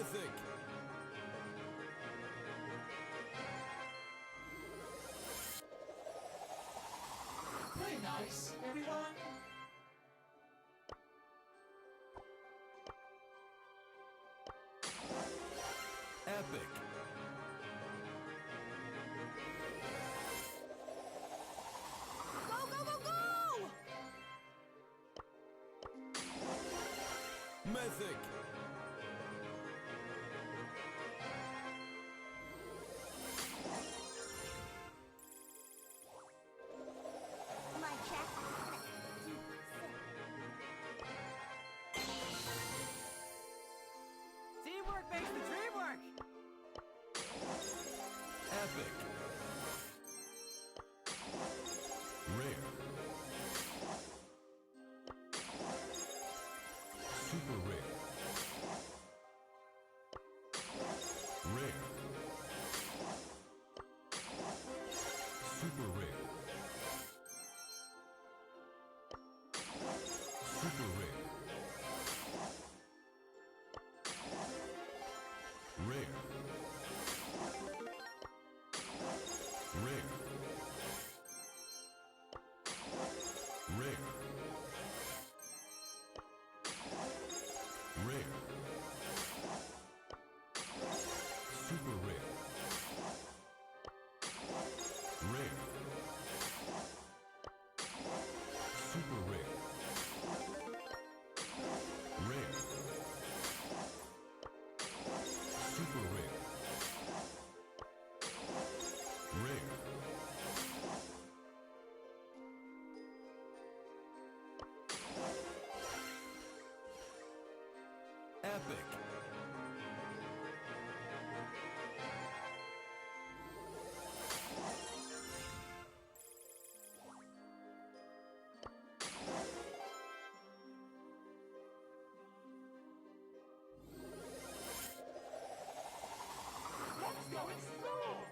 Mythic. Play nice, everyone. Epic. Go, go, go, go! Mythic. My check. Teamwork makes the dream work! Epic. Rare. Super rare. Rare. Super rare. Super rare. Rare. Rare. Rare. Rare. Super rare. Rare. Super rare. Rare. Super rare. Rare. Epic. Let's go explore.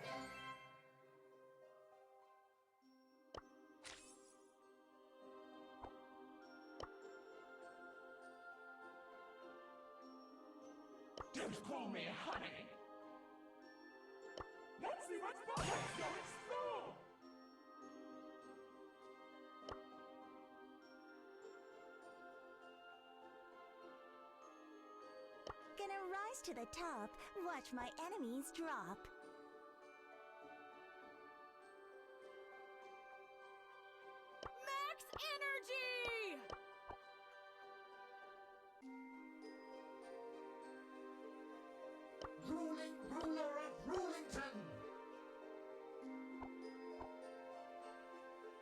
Don't call me honey. Let's see what's more. Let's go explore. Gonna rise to the top, watch my enemies drop.